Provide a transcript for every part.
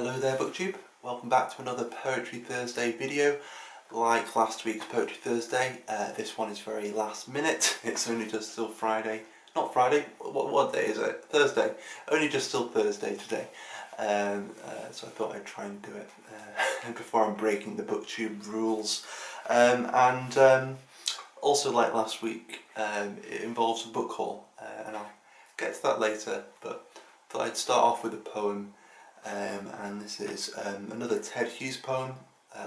Hello there booktube, welcome back to another Poetry Thursday video. Like last week's Poetry Thursday, this one is very last minute. It's only just till Friday, not Friday, what day is it? Thursday, only just till Thursday today. So I thought I'd try and do it before I'm breaking the booktube rules. Also like last week, it involves a book haul, and I'll get to that later, but I thought I'd start off with a poem. And this is another Ted Hughes poem.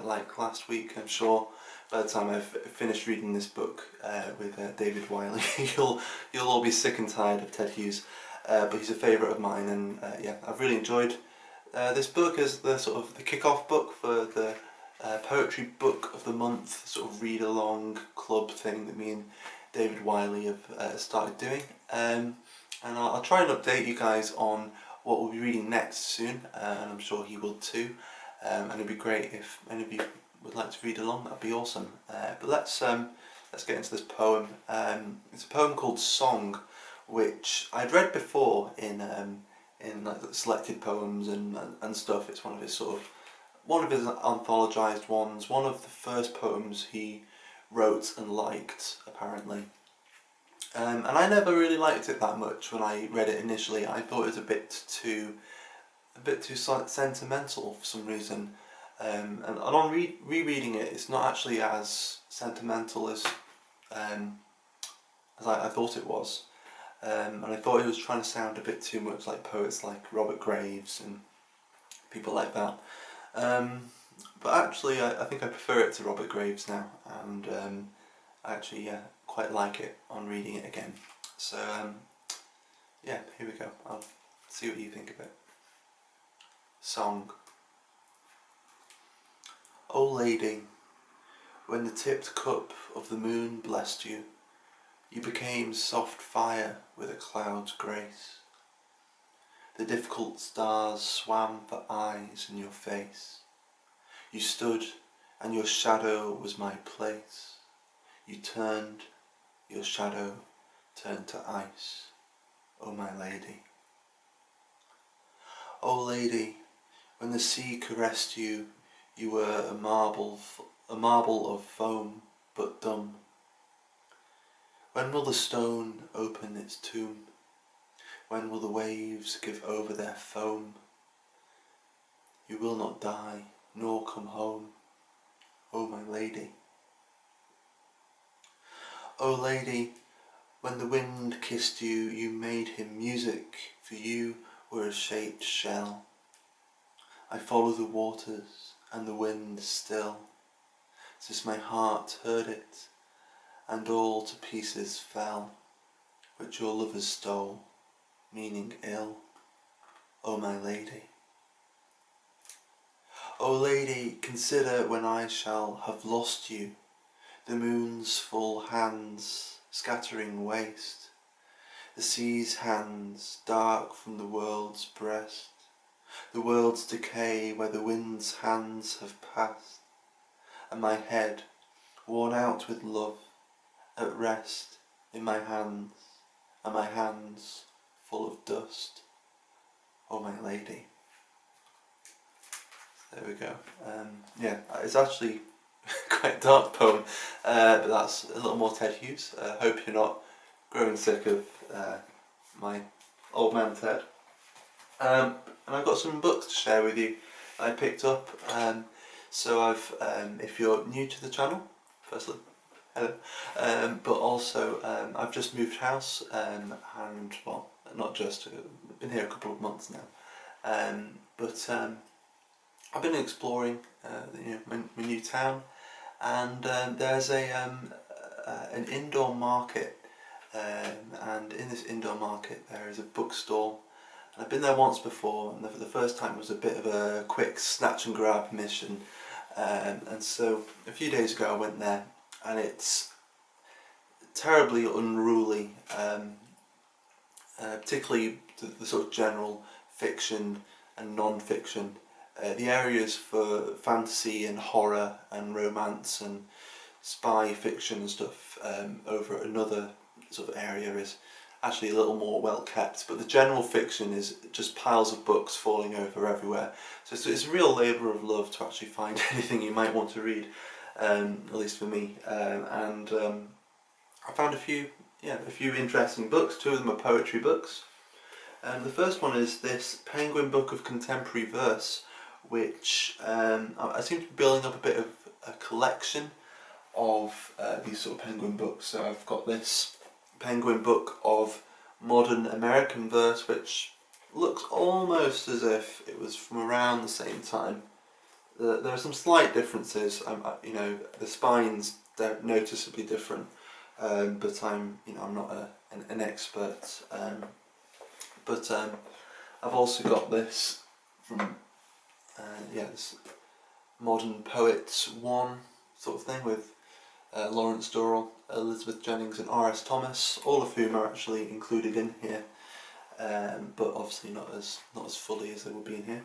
Like last week, I'm sure by the time I've finished reading this book with David Wiley, you'll all be sick and tired of Ted Hughes, but he's a favourite of mine, and yeah, I've really enjoyed this book as the sort of the kick-off book for the poetry book of the month, sort of read-along club thing that me and David Wiley have started doing. And I'll try and update you guys on what we'll be reading next soon, and I'm sure he will too. And it'd be great if any of you would like to read along. That'd be awesome. But let's get into this poem. It's a poem called "Song," which I'd read before in like the selected poems and stuff. It's one of his anthologized ones. One of the first poems he wrote and liked, apparently. And I never really liked it that much when I read it initially. I thought it was a bit too sentimental for some reason. And on rereading it, it's not actually as sentimental as I thought it was. And I thought it was trying to sound a bit too much like poets like Robert Graves and people like that. But actually, I think I prefer it to Robert Graves now, and I actually quite like it on reading it again. So yeah, here we go. I'll see what you think of it. Song. O lady, when the tipped cup of the moon blessed you, you became soft fire with a cloud's grace. The difficult stars swam for eyes in your face. You stood, and your shadow was my place. You turned, your shadow turned to ice, O my lady. O lady, when the sea caressed you, you were a marble of foam, but dumb. When will the stone open its tomb? When will the waves give over their foam? You will not die, nor come home, O my lady. O lady, when the wind kissed you, you made him music, for you were a shaped shell. I follow the waters and the wind still, since my heart heard it, and all to pieces fell, which your lovers stole, meaning ill, O my lady. O lady, consider when I shall have lost you, the moon's full hands scattering waste, the sea's hands dark from the world's breast, the world's decay where the wind's hands have passed, and my head, worn out with love, at rest in my hands, and my hands full of dust, O my lady. There we go. Yeah, it's actually quite a dark poem, but that's a little more Ted Hughes. Hope you're not growing sick of my old man Ted. And I've got some books to share with you I picked up. So I've, if you're new to the channel, firstly, hello. But also I've just moved house, and well, not just, I've been here a couple of months now. But I've been exploring my new town, and there's an indoor market, and in this indoor market there is a bookstall. And I've been there once before, and the first time was a bit of a quick snatch and grab mission, and so a few days ago I went there, and it's terribly unruly, particularly the sort of general fiction and non-fiction. The areas for fantasy and horror and romance and spy fiction and stuff over another sort of area is actually a little more well kept, but the general fiction is just piles of books falling over everywhere. So it's a real labour of love to actually find anything you might want to read, at least for me. I found a few interesting books. Two of them are poetry books. The first one is this Penguin Book of Contemporary Verse, which I seem to be building up a bit of a collection of these sort of Penguin books. So I've got this Penguin Book of Modern American Verse, which looks almost as if it was from around the same time. There are some slight differences. You know, the spines, they're noticeably different, but I'm not an expert. I've also got this from this Modern Poets 1 sort of thing with Lawrence Durrell, Elizabeth Jennings and R.S. Thomas, all of whom are actually included in here, but obviously not as fully as they would be in here.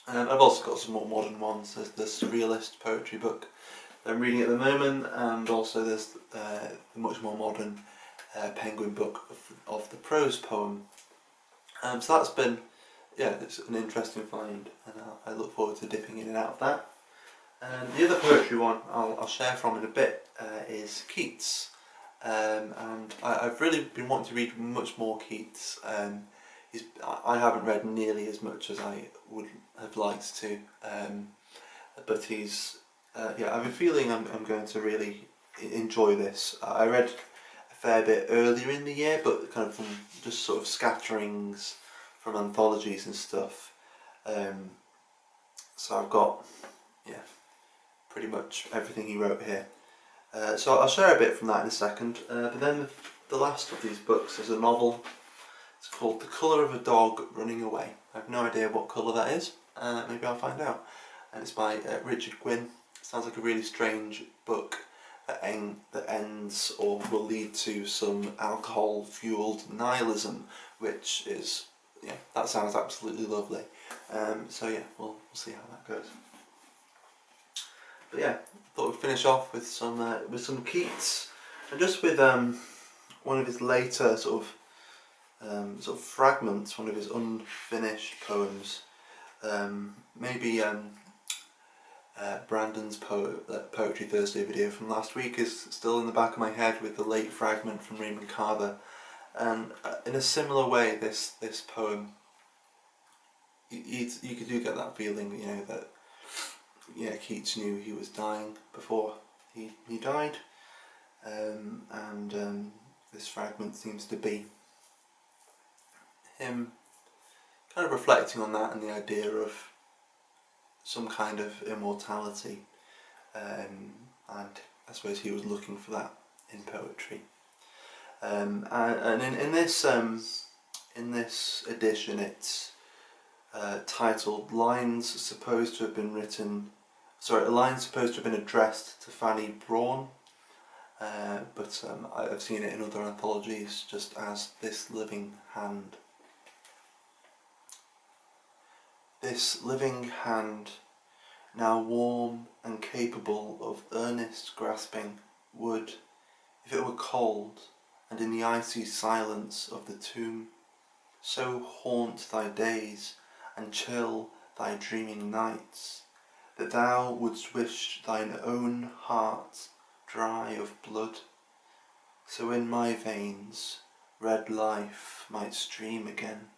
I've also got some more modern ones. There's the Surrealist poetry book that I'm reading at the moment, and also there's the much more modern Penguin Book of the prose poem. So that's been, it's an interesting find, and I look forward to dipping in and out of that. And the other poetry one I'll share from in a bit is Keats, and I've really been wanting to read much more Keats. I haven't read nearly as much as I would have liked to, but he's I've been feeling I'm going to really enjoy this. I read a fair bit earlier in the year, but kind of from just sort of scatterings from anthologies and stuff. So I've got pretty much everything he wrote here. So I'll share a bit from that in a second. But then the last of these books is a novel. It's called The Colour of a Dog Running Away. I have no idea what colour that is. Maybe I'll find out. And it's by Richard Gwynne. It sounds like a really strange book that ends or will lead to some alcohol-fueled nihilism, which is, that sounds absolutely lovely. So we'll see how that goes. But I thought we'd finish off with some Keats, and just with one of his later sort of fragments, one of his unfinished poems. Maybe Brandon's Poetry Thursday video from last week is still in the back of my head with the late fragment from Raymond Carver, and in a similar way, this poem, you do get that feeling, that Keats knew he was dying before he died, and this fragment seems to be him kind of reflecting on that and the idea of some kind of immortality, and I suppose he was looking for that in poetry. And in this edition, it's titled "Lines supposed to have been addressed to Fanny Brawne," but I've seen it in other anthologies just as "This Living Hand." This living hand, now warm and capable of earnest grasping, would, if it were cold, and in the icy silence of the tomb, so haunt thy days and chill thy dreaming nights, that thou wouldst wish thine own heart dry of blood, so in my veins red life might stream again,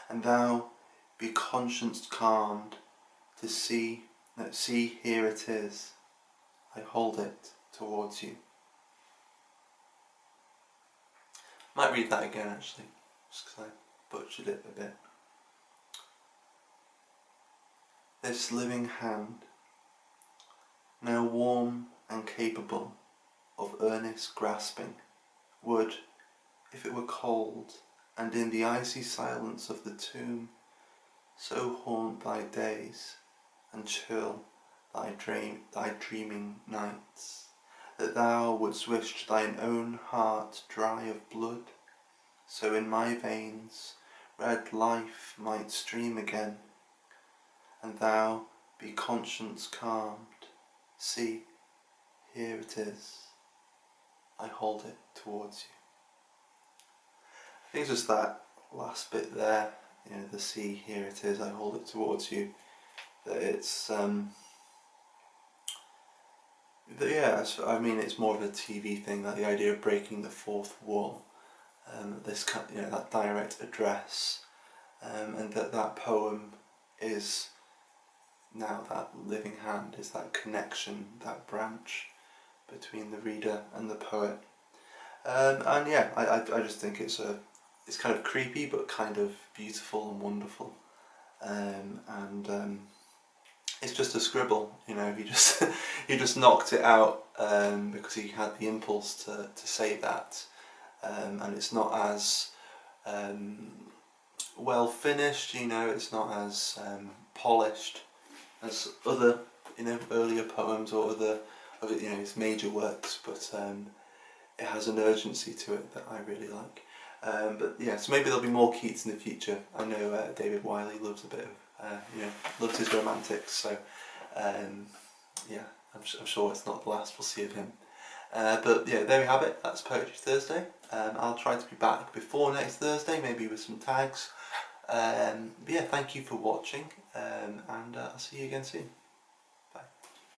and thou be conscience calmed to see that here it is, I hold it towards you. Might read that again actually, just because I butchered it a bit. This living hand, now warm and capable of earnest grasping, would, if it were cold, and in the icy silence of the tomb, so haunt thy days and chill thy dreaming nights, that thou wouldst wish thine own heart dry of blood, so in my veins red life might stream again, and thou be conscience calmed, see, here it is, I hold it towards you. I think it's just that last bit there, you know, the sea, here it is, I hold it towards you, that it's, yeah, I mean, it's more of a TV thing, like the idea of breaking the fourth wall, this kind, you know, that direct address, and that poem is now that living hand, is that connection, that branch between the reader and the poet. And yeah, I just think it's kind of creepy but kind of beautiful and wonderful. It's just a scribble, you know. He just he just knocked it out because he had the impulse to say that, and it's not as well finished, you know. It's not as polished as other, you know, earlier poems or other, you know, his major works, but it has an urgency to it that I really like. But yeah, so maybe there'll be more Keats in the future. I know David Wiley loves a bit of, you know, loves his romantics, so yeah, I'm sure it's not the last we'll see of him. But yeah, there we have it, that's Poetry Thursday. I'll try to be back before next Thursday, maybe with some tags. But yeah, thank you for watching, and I'll see you again soon.